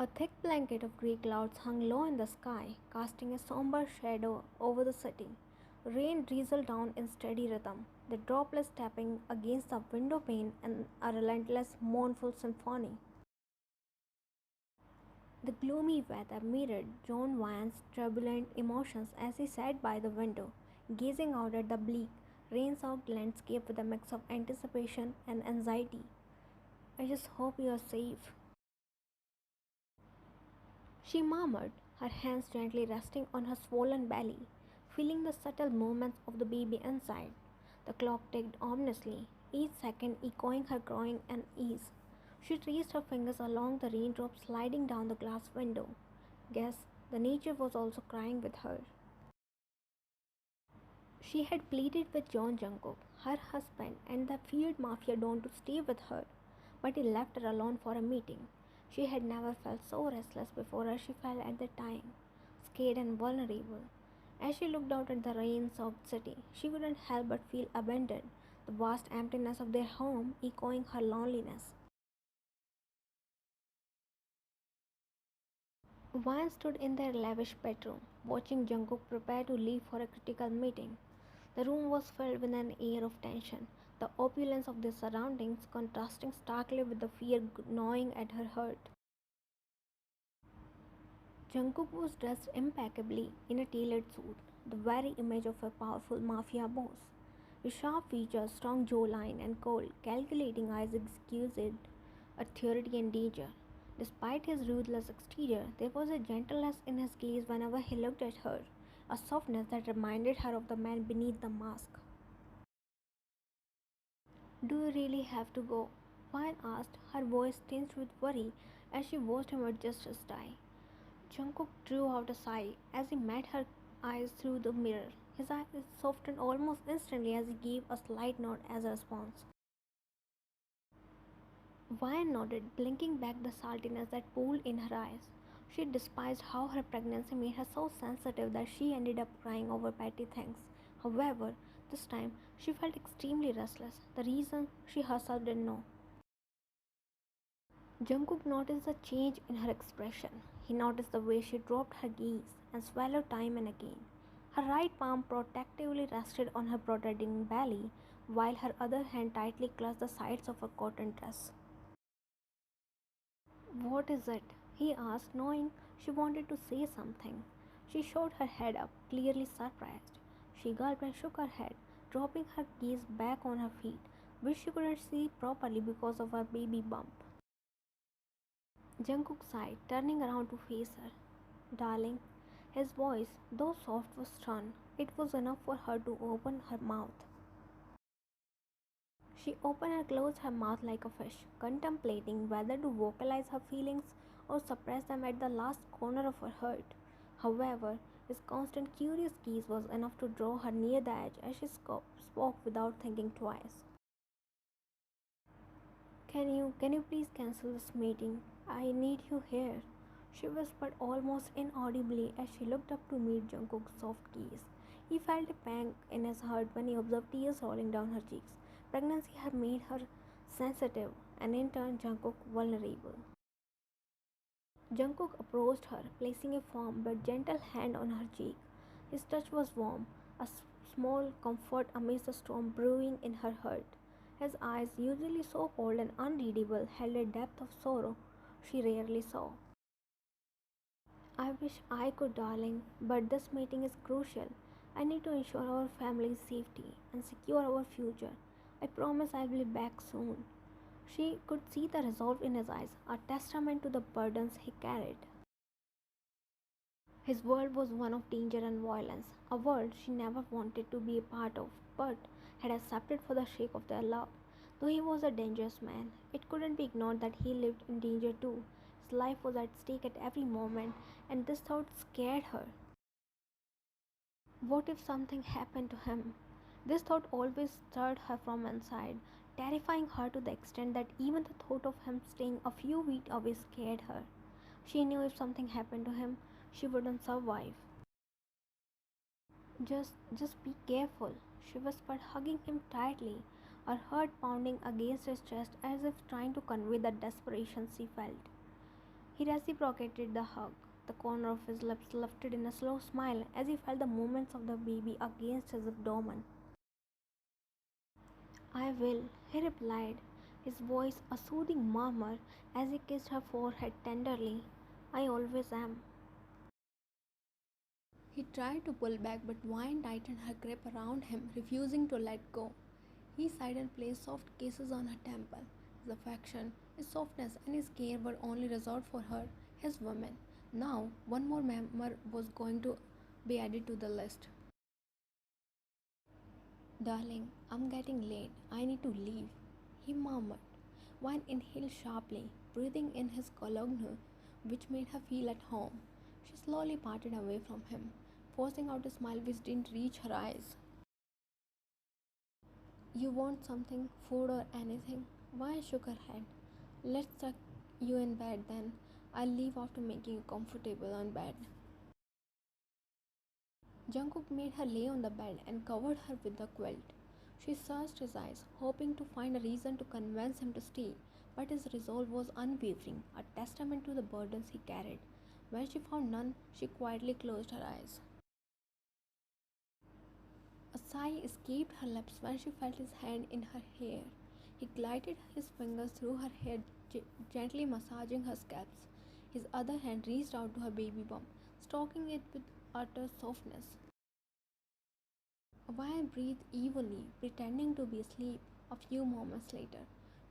A thick blanket of grey clouds hung low in the sky, casting a somber shadow over the city. Rain drizzled down in steady rhythm, the droplets tapping against the window pane in a relentless, mournful symphony. The gloomy weather mirrored John Van's turbulent emotions as he sat by the window, gazing out at the bleak, rain-soaked landscape with a mix of anticipation and anxiety. "I just hope you are safe," she murmured, her hands gently resting on her swollen belly, feeling the subtle movements of the baby inside. The clock ticked ominously, each second echoing her growing unease. She traced her fingers along the raindrops sliding down the glass window. Guess the nature was also crying with her. She had pleaded with John Jungkook, her husband, and the feared mafia don to stay with her, but he left her alone for a meeting. She had never felt so restless before as she felt at the time, scared and vulnerable. As she looked out at the rain-soaked city, she couldn't help but feel abandoned, the vast emptiness of their home echoing her loneliness. Wyan stood in their lavish bedroom, watching Jungkook prepare to leave for a critical meeting. The room was filled with an air of tension, the opulence of their surroundings contrasting starkly with the fear gnawing at her heart. Jungkook was dressed impeccably in a tailored suit, the very image of a powerful mafia boss. His sharp features, strong jawline, and cold, calculating eyes exquisite authority and danger. Despite his ruthless exterior, there was a gentleness in his gaze whenever he looked at her, a softness that reminded her of the man beneath the mask. "Do you really have to go?" Vine asked, her voice tinged with worry as she watched him adjust his tie. Jungkook drew out a sigh as he met her eyes through the mirror. His eyes softened almost instantly as he gave a slight nod as a response. Vine nodded, blinking back the saltiness that pooled in her eyes. She despised how her pregnancy made her so sensitive that she ended up crying over petty things. However, this time she felt extremely restless, the reason she herself didn't know. Jungkook noticed the change in her expression. He noticed the way she dropped her gaze and swallowed time and again. Her right palm protectively rested on her protruding belly, while her other hand tightly clutched the sides of her cotton dress. "What is it?" he asked, knowing she wanted to say something. She shot her head up, clearly surprised. She gulped and shook her head, dropping her gaze back on her feet, which she couldn't see properly because of her baby bump. Jungkook sighed, turning around to face her. "Darling," his voice, though soft, was stern. It was enough for her to open her mouth. She opened and closed her mouth like a fish, contemplating whether to vocalize her feelings or suppress them at the last corner of her heart. However, his constant curious gaze was enough to draw her near the edge as she spoke without thinking twice. Can you please cancel this meeting? I need you here," she whispered almost inaudibly as she looked up to meet Jungkook's soft gaze. He felt a pang in his heart when he observed tears rolling down her cheeks. Pregnancy had made her sensitive and in turn Jungkook vulnerable. Jungkook approached her, placing a firm but gentle hand on her cheek. His touch was warm, a small comfort amidst the storm brewing in her heart. His eyes, usually so cold and unreadable, held a depth of sorrow she rarely saw. "I wish I could, darling, but this meeting is crucial. I need to ensure our family's safety and secure our future. I promise I'll be back soon." She could see the resolve in his eyes, a testament to the burdens he carried. His world was one of danger and violence, a world she never wanted to be a part of, but had accepted for the sake of their love. Though he was a dangerous man, it couldn't be ignored that he lived in danger too. His life was at stake at every moment, and this thought scared her. What if something happened to him? This thought always stirred her from inside, terrifying her to the extent that even the thought of him staying a few feet away scared her. She knew if something happened to him, she wouldn't survive. Just be careful," she whispered, hugging him tightly, her heart pounding against his chest as if trying to convey the desperation she felt. He reciprocated the hug, the corner of his lips lifted in a slow smile as he felt the movements of the baby against his abdomen. I will, he replied, his voice a soothing murmur as he kissed her forehead tenderly. I always am. He tried to pull back, but Vine tightened her grip around him, refusing to let go. He sighed and placed soft kisses on her temple. His affection, his softness, and his care were only reserved for her, his woman. Now, one more member was going to be added to the list. Darling, I'm getting late. I need to leave, he murmured. Vine inhaled sharply, breathing in his ᴜᴜ, which made her feel at home. She slowly parted away from him, forcing out a smile which didn't reach her eyes. You want something, food or anything? Vine shook her head. Let's tuck you in bed then. I'll leave after making you comfortable on bed. Jungkook made her lay on the bed and covered her with the quilt. She searched his eyes, hoping to find a reason to convince him to stay, but his resolve was unwavering, a testament to the burdens he carried. When she found none, she quietly closed her eyes. A sigh escaped her lips when she felt his hand in her hair. He glided his fingers through her hair, gently massaging her scalps. His other hand reached out to her baby bump, stroking it with utter softness. Wyan breathed evenly, pretending to be asleep. A few moments later,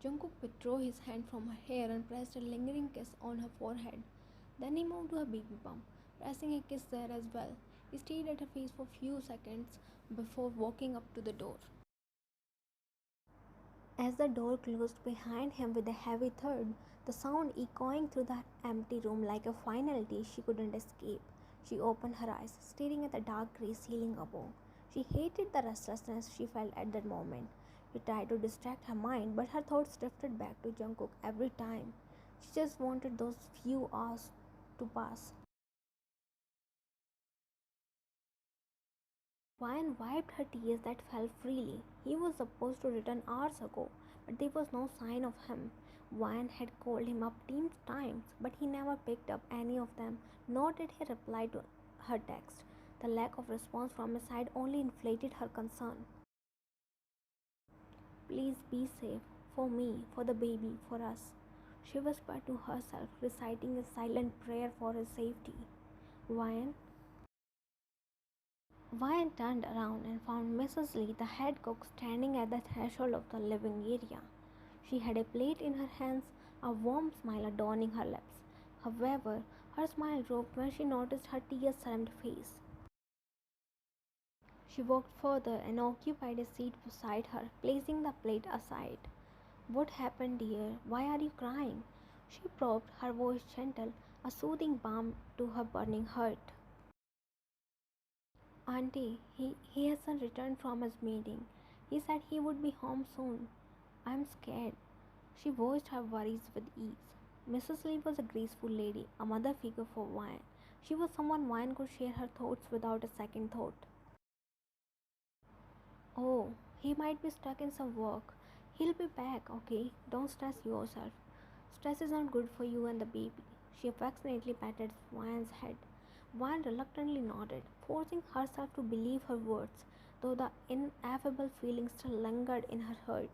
Jungkook withdrew his hand from her hair and pressed a lingering kiss on her forehead. Then he moved to her baby bump, pressing a kiss there as well. He stayed at her face for a few seconds before walking up to the door. As the door closed behind him with a heavy thud, the sound echoing through the empty room like a finality she couldn't escape, she opened her eyes, staring at the dark grey ceiling above. She hated the restlessness she felt at that moment. She tried to distract her mind, but her thoughts drifted back to Jungkook every time. She just wanted those few hours to pass. Ryan wiped her tears that fell freely. He was supposed to return hours ago, but there was no sign of him. Ryan had called him up 10 times, but he never picked up any of them, nor did he reply to her text. The lack of response from his side only inflated her concern. Please be safe. For me, for the baby, for us. She whispered to herself, reciting a silent prayer for his safety. Ryan, Ryan turned around and found Mrs. Lee, the head cook, standing at the threshold of the living area. She had a plate in her hands, a warm smile adorning her lips. However, her smile dropped when she noticed her tear-summed face. She walked further and occupied a seat beside her, placing the plate aside. What happened, dear? Why are you crying? She probed, her voice gentle, a soothing balm to her burning heart. Auntie, he hasn't returned from his meeting. He said he would be home soon. I'm scared. She voiced her worries with ease. Mrs. Lee was a graceful lady, a mother figure for Ryan. She was someone Ryan could share her thoughts without a second thought. Oh, he might be stuck in some work. He'll be back, okay? Don't stress yourself. Stress is not good for you and the baby. She affectionately patted Ryan's head. Ryan reluctantly nodded, forcing herself to believe her words, though the ineffable feeling still lingered in her heart.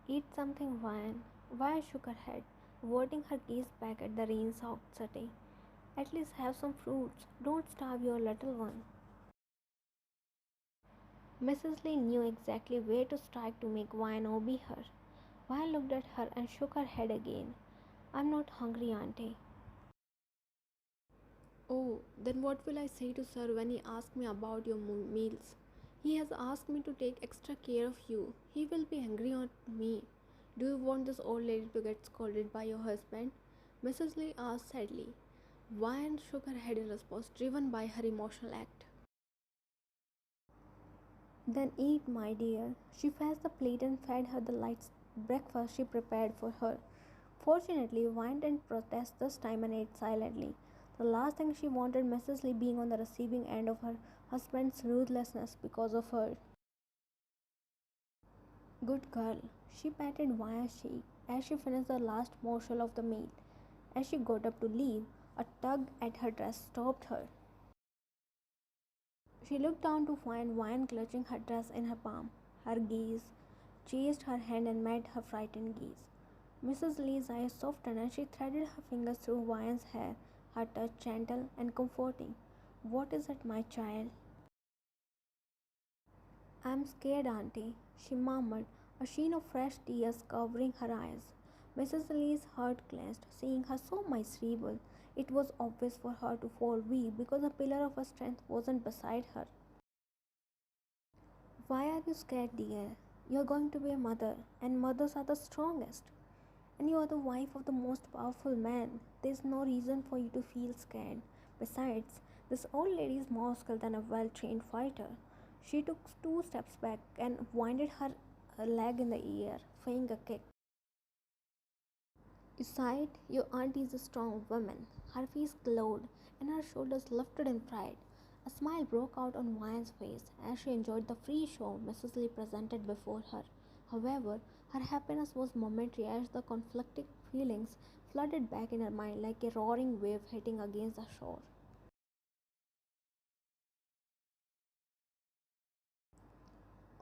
Eat something, Ryan. Ryan shook her head, averting her gaze back at the rain-soaked city. At least have some fruits. Don't starve your little one. Mrs. Lee knew exactly where to strike to make Ryan obey her. Ryan looked at her and shook her head again. I'm not hungry, Auntie. Oh, then what will I say to sir when he asks me about your meals? He has asked me to take extra care of you. He will be angry on me. Do you want this old lady to get scolded by your husband? Mrs. Lee asked sadly. Ryan shook her head in response, driven by her emotional act. Then eat, my dear. She fetched the plate and fed her the light breakfast she prepared for her. Fortunately, Ryan didn't protest this time and ate silently. The last thing she wanted Mrs. Lee being on the receiving end of her husband's ruthlessness because of her. Good girl, She patted Vian's cheek as she finished the last morsel of the meal. As she got up to leave, a tug at her dress stopped her. She looked down to find Vian clutching her dress in her palm. Her gaze chased her hand and met her frightened gaze. Mrs. Lee's eyes softened and she threaded her fingers through Vian's hair, her touch gentle and comforting. "What is it, my child?" "I'm scared, Auntie," she murmured, a sheen of fresh tears covering her eyes. Mrs. Lee's heart clenched, seeing her so miserable. It was obvious for her to fall weak because a pillar of her strength wasn't beside her. "Why are you scared, dear? You're going to be a mother, and mothers are the strongest. And you are the wife of the most powerful man. There's no reason for you to feel scared. Besides, this old lady is more skilled than a well-trained fighter." She took 2 steps back and winded her leg in the air, feigning a kick. "You saw it? Your auntie is a strong woman." Her face glowed and her shoulders lifted in pride. A smile broke out on Vian's face as she enjoyed the free show Mrs. Lee presented before her. However, her happiness was momentary as the conflicting feelings flooded back in her mind like a roaring wave hitting against the shore.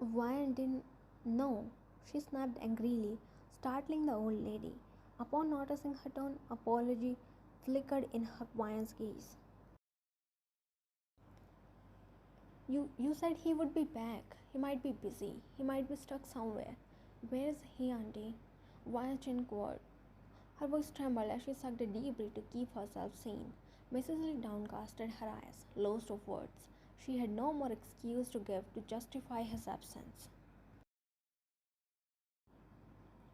Vian didn't know, she snapped angrily, startling the old lady. Upon noticing her tone, apology flickered in her Vian's gaze. You said he would be back. He might be busy. He might be stuck somewhere. Where is he, Auntie?" Vian inquired. Her voice trembled as she sucked a deep breath to keep herself sane. Mrs. Lee downcasted her eyes, lost of words. She had no more excuse to give to justify his absence.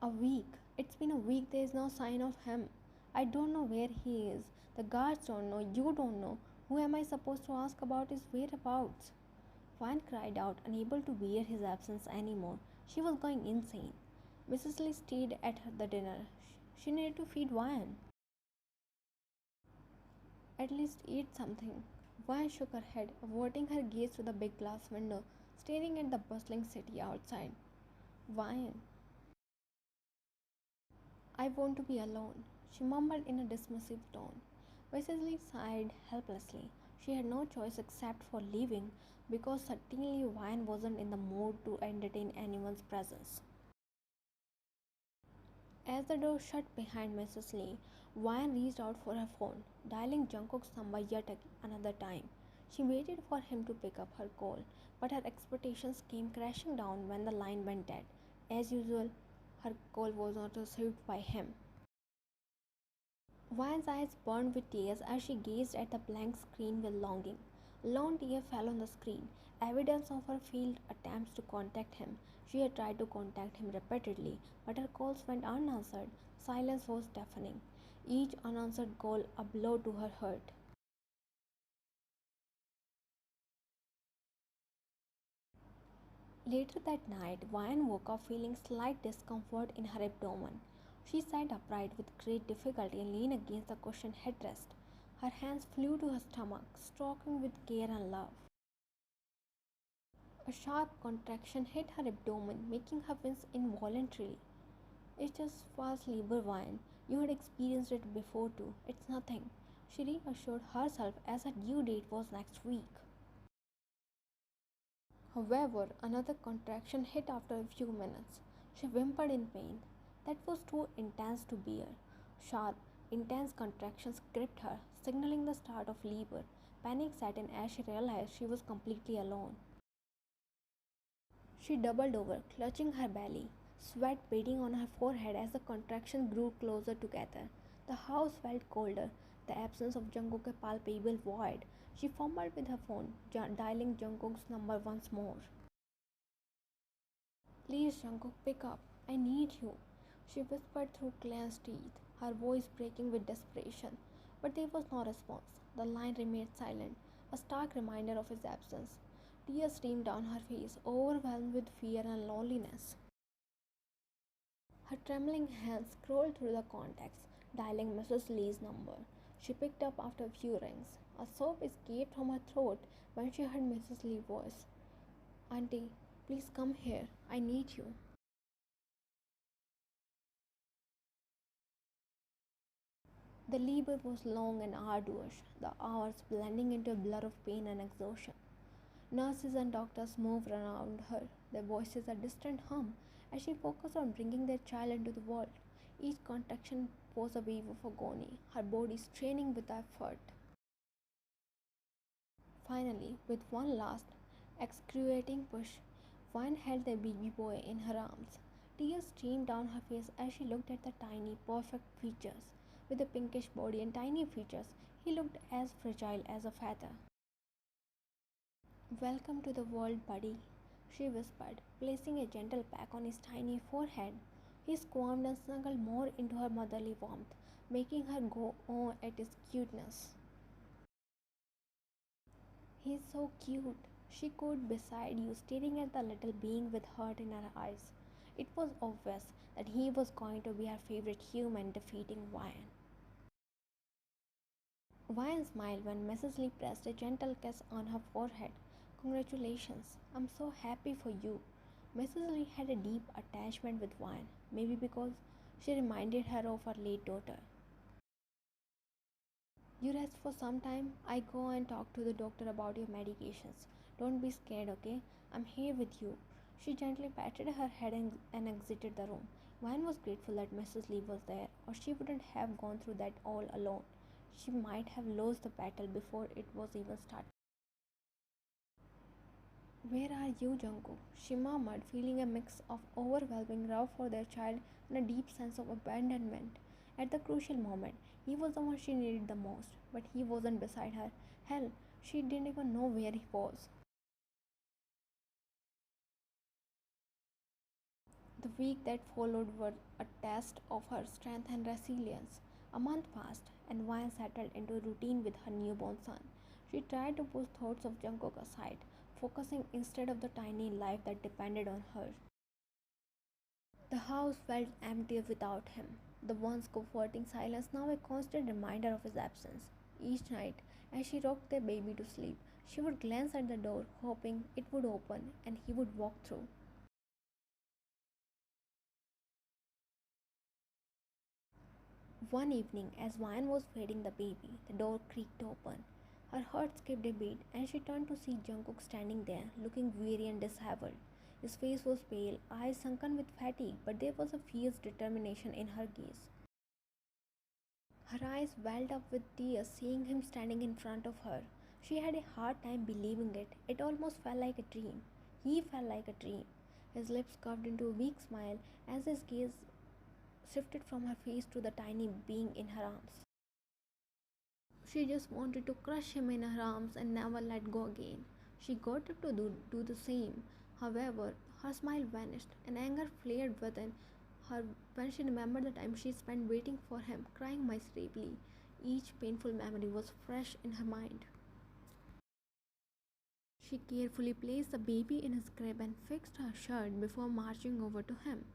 "A week. It's been a week. There is no sign of him. I don't know where he is. The guards don't know. You don't know. Who am I supposed to ask about his whereabouts?" Juan cried out, unable to bear his absence anymore. She was going insane. Mrs. Lee stayed at the dinner. She needed to feed Juan. "At least eat something." Juan shook her head, averting her gaze to the big glass window, staring at the bustling city outside. "Juan, I want to be alone," she mumbled in a dismissive tone. Mrs. Lee sighed helplessly. She had no choice except for leaving, because certainly Juan wasn't in the mood to entertain anyone's presence. As the door shut behind Mrs. Lee, Juan reached out for her phone, dialing Jungkook's number yet another time. She waited for him to pick up her call, but her expectations came crashing down when the line went dead. As usual, her call was not received by him. Juan's eyes burned with tears as she gazed at the blank screen with longing. A lone tear fell on the screen, evidence of her failed attempts to contact him. She had tried to contact him repeatedly, but her calls went unanswered. Silence was deafening, each unanswered call a blow to her heart. Later that night, Vian woke up feeling slight discomfort in her abdomen. She sat upright with great difficulty and leaned against the cushioned headrest. Her hands flew to her stomach, stroking with care and love. A sharp contraction hit her abdomen, making her wince involuntarily. "It's just fast labor, Vian. You had experienced it before too. It's nothing," she reassured herself as her due date was next week. However, another contraction hit after a few minutes. She whimpered in pain. That was too intense to bear. Sharp, intense contractions gripped her, signaling the start of labor. Panic set in as she realized she was completely alone. She doubled over, clutching her belly, sweat beading on her forehead as the contractions grew closer together. The house felt colder, the absence of Jungkook a palpable void. She fumbled with her phone, dialing Jungkook's number once more. "Please, Jungkook, pick up. I need you," she whispered through clenched teeth, her voice breaking with desperation. But there was no response. The line remained silent, a stark reminder of his absence. Tears streamed down her face, overwhelmed with fear and loneliness. Her trembling hands scrolled through the contacts, dialing Mrs. Lee's number. She picked up after a few rings. A sob escaped from her throat when she heard Mrs. Lee's voice. "Auntie, please come here. I need you." The labor was long and arduous, the hours blending into a blur of pain and exhaustion. Nurses and doctors moved around her, their voices a distant hum as she focused on bringing their child into the world. Each contraction was a wave of agony, her body straining with effort. Finally, with one last excruciating push, Vine held the baby boy in her arms. Tears streamed down her face as she looked at the tiny, perfect features. With a pinkish body and tiny features, he looked as fragile as a feather. "Welcome to the world, buddy," she whispered, placing a gentle peck on his tiny forehead. He squirmed and snuggled more into her motherly warmth, making her go on at his cuteness. "He's so cute," she cooed beside you, staring at the little being with hurt in her eyes. It was obvious that he was going to be her favorite human, defeating Vine. Vine smiled when Mrs. Lee pressed a gentle kiss on her forehead. "Congratulations, I'm so happy for you." Mrs. Lee had a deep attachment with Vine, maybe because she reminded her of her late daughter. "You rest for some time. I go and talk to the doctor about your medications. Don't be scared, okay? I'm here with you." She gently patted her head and exited the room. Vine was grateful that Mrs. Lee was there, or she wouldn't have gone through that all alone. She might have lost the battle before it was even started. "Where are you, Jungkook?" she murmured, feeling a mix of overwhelming love for their child and a deep sense of abandonment. At the crucial moment, he was the one she needed the most, but he wasn't beside her. Hell, she didn't even know where he was. The week that followed were a test of her strength and resilience. A month passed, and Vine settled into routine with her newborn son. She tried to push thoughts of Jungkook aside, focusing instead of the tiny life that depended on her. The house felt empty without him, the once comforting silence now a constant reminder of his absence. Each night, as she rocked their baby to sleep, she would glance at the door, hoping it would open and he would walk through. One evening, as Vine was feeding the baby, the door creaked open. Her heart skipped a beat, and she turned to see Jungkook standing there, looking weary and disheveled. His face was pale, eyes sunken with fatigue, but there was a fierce determination in her gaze. Her eyes welled up with tears seeing him standing in front of her. She had a hard time believing it. It almost felt like a dream. He felt like a dream. His lips curved into a weak smile as his gaze shifted from her face to the tiny being in her arms. She just wanted to crush him in her arms and never let go again. She got up to do the same. However, her smile vanished and anger flared within her when she remembered the time she spent waiting for him, crying miserably. Each painful memory was fresh in her mind. She carefully placed the baby in his crib and fixed her shirt before marching over to him.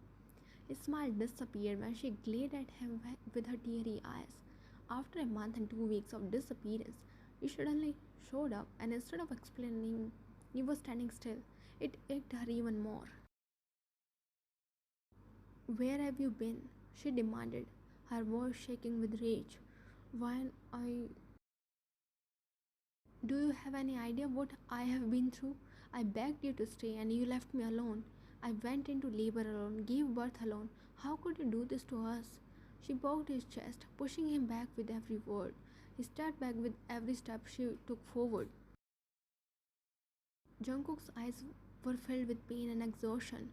His smile disappeared when she glared at him with her teary eyes. After a month and 2 weeks of disappearance, he suddenly showed up, and instead of explaining, he was standing still. It ached her even more. "Where have you been?" she demanded, her voice shaking with rage. "When I Do you have any idea what I have been through? I begged you to stay and you left me alone. I went into labor alone, gave birth alone. How could you do this to us?" She poked his chest, pushing him back with every word. He stepped back with every step she took forward. Jungkook's eyes were filled with pain and exhaustion.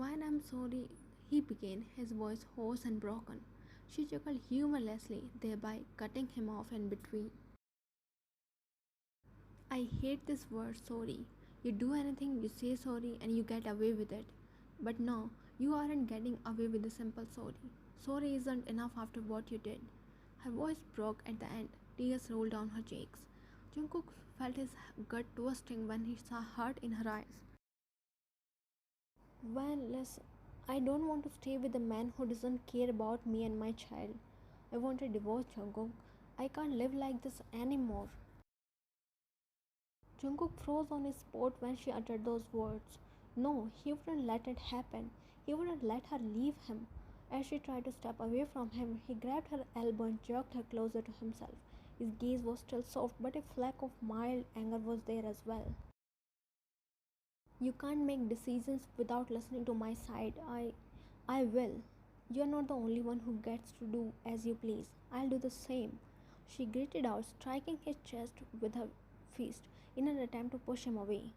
"When I'm sorry," he began, his voice hoarse and broken. She chuckled humorlessly, thereby cutting him off in between. "I hate this word, sorry. You do anything, you say sorry, and you get away with it. But no, you aren't getting away with a simple sorry. Sorry isn't enough after what you did." Her voice broke at the end. Tears rolled down her cheeks. Jungkook felt his gut twisting when he saw hurt in her eyes. "Van, listen, I don't want to stay with a man who doesn't care about me and my child. I want a divorce, Jungkook. I can't live like this anymore." Jungkook froze on his spot when she uttered those words. No, he wouldn't let it happen. He wouldn't let her leave him. As she tried to step away from him, he grabbed her elbow and jerked her closer to himself. His gaze was still soft, but a fleck of mild anger was there as well. You can't make decisions without listening to my side. I will. You're not the only one who gets to do as you please. I'll do the same. She gritted out, striking his chest with her fist in an attempt to push him away.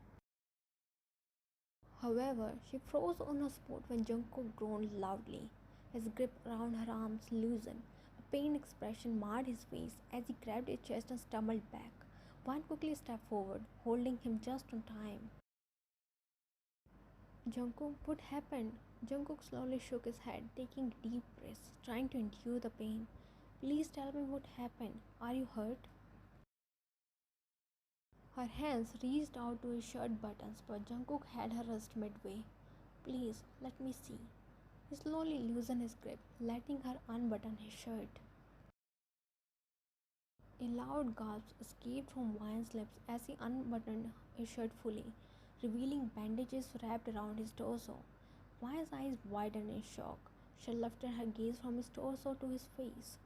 However, she froze on her spot when Jungkook groaned loudly. His grip around her arms loosened. A pained expression marred his face as he grabbed her chest and stumbled back. Wan quickly stepped forward, holding him just on time. Jungkook, what happened? Jungkook slowly shook his head, taking deep breaths, trying to endure the pain. Please tell me what happened. Are you hurt? Her hands reached out to his shirt buttons, but Jungkook had her wrist midway. Please, let me see. He slowly loosened his grip, letting her unbutton his shirt. A loud gasp escaped from Wan's lips as he unbuttoned his shirt fully, revealing bandages wrapped around his torso. Wan's eyes widened in shock. She lifted her gaze from his torso to his face.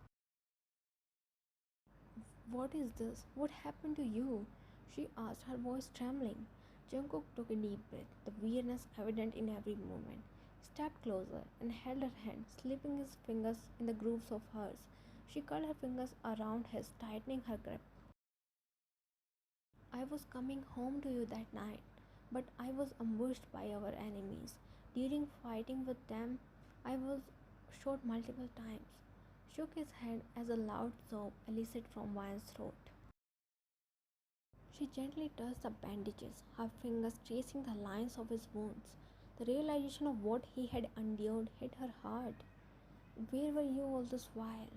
What is this? What happened to you? She asked, her voice trembling. Jungkook took a deep breath, the weirdness evident in every movement. He stepped closer and held her hand, slipping his fingers in the grooves of hers. She curled her fingers around his, tightening her grip. I was coming home to you that night, but I was ambushed by our enemies. During fighting with them, I was shot multiple times. Shook his head as a loud sob elicited from Wan's throat. She gently touched the bandages, her fingers tracing the lines of his wounds. The realization of what he had endured hit her hard. Where were you all this while?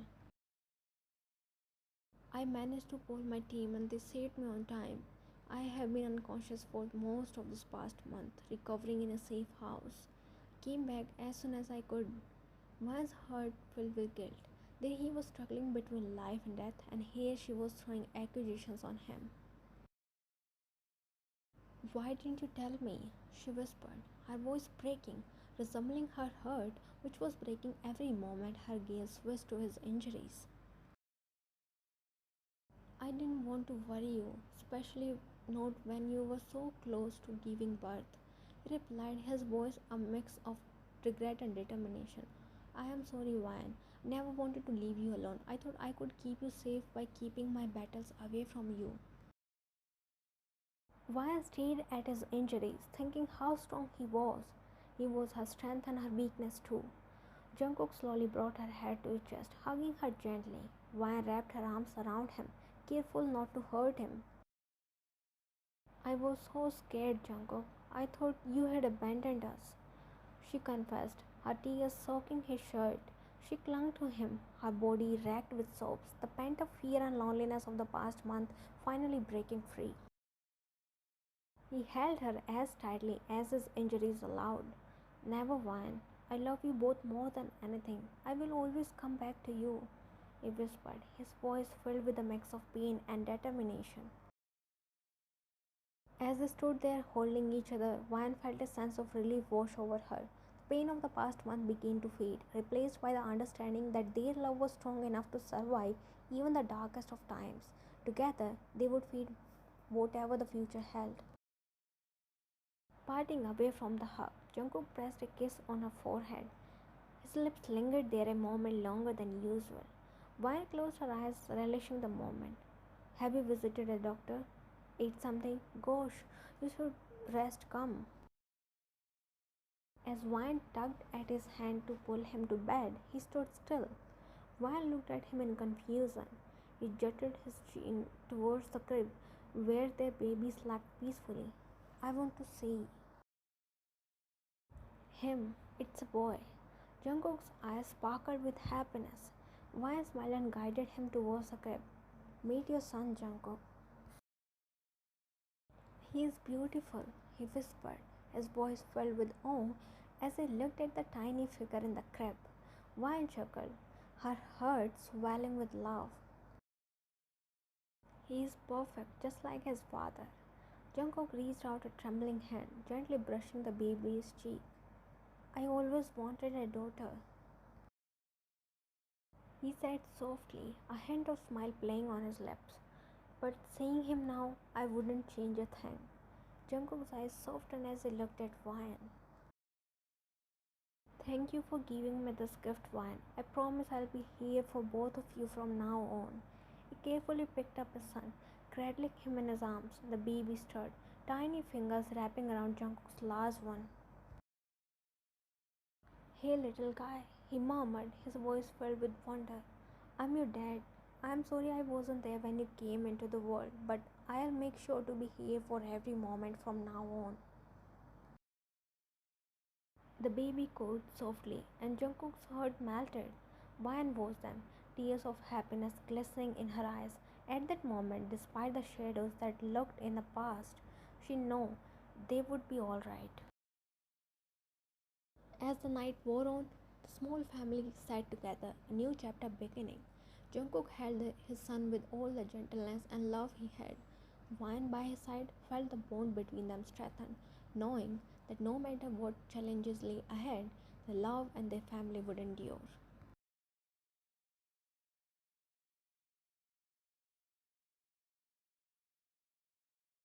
I managed to call my team and they saved me on time. I have been unconscious for most of this past month, recovering in a safe house. Came back as soon as I could. Wan's heart filled with guilt. There he was struggling between life and death, and here she was throwing accusations on him. Why didn't you tell me? She whispered, her voice breaking, resembling her heart, which was breaking every moment her gaze switched to his injuries. I didn't want to worry you, especially not when you were so close to giving birth. He replied, his voice a mix of regret and determination. I am sorry, Ryan. I never wanted to leave you alone. I thought I could keep you safe by keeping my battles away from you. Ryan stared at his injuries, thinking how strong he was. He was her strength and her weakness too. Jungkook slowly brought her head to his chest, hugging her gently. Ryan wrapped her arms around him, careful not to hurt him. I was so scared, Jungkook. I thought you had abandoned us, she confessed, her tears soaking his shirt. She clung to him, her body racked with sobs, the pent-up fear and loneliness of the past month finally breaking free. He held her as tightly as his injuries allowed. Never whine. I love you both more than anything. I will always come back to you, he whispered, his voice filled with a mix of pain and determination. As they stood there holding each other, Ryan felt a sense of relief wash over her. The pain of the past month began to fade, replaced by the understanding that their love was strong enough to survive even the darkest of times. Together, they would face whatever the future held. Parting away from the hug, Jungkook pressed a kiss on her forehead. His lips lingered there a moment longer than usual. Ryan closed her eyes, relishing the moment. Have you visited a doctor? Ate something? Gosh, you should rest, come. As Ryan tugged at his hand to pull him to bed, he stood still. Ryan looked at him in confusion. He jutted his chin towards the crib where their baby slept peacefully. I want to see him. It's a boy. Jungkook's eyes sparkled with happiness. Ryan smiled and guided him towards the crib. Meet your son, Jungkook. He is beautiful, he whispered, his voice filled with awe as he looked at the tiny figure in the crib. Ryan chuckled, her heart swelling with love. He is perfect, just like his father. Jungkook reached out a trembling hand, gently brushing the baby's cheek. I always wanted a daughter. he said softly, a hint of smile playing on his lips. But seeing him now, I wouldn't change a thing. Jungkook's eyes softened as he looked at Ryan. Thank you for giving me this gift, Ryan. I promise I'll be here for both of you from now on. He carefully picked up his son, cradling him in his arms. The baby stirred, tiny fingers wrapping around Jungkook's last one. Hey little guy, he murmured, his voice filled with wonder. I'm your dad. I'm sorry I wasn't there when you came into the world, but I'll make sure to be here for every moment from now on. The baby cooed softly, and Jungkook's heart melted. Wyan watched them, tears of happiness glistening in her eyes. At that moment, despite the shadows that lurked in the past, she knew they would be all right. As the night wore on, the small family sat together, a new chapter beginning. Jungkook held his son with all the gentleness and love he had. Wyan by his side felt the bond between them strengthen, knowing that no matter what challenges lay ahead, the love and their family would endure.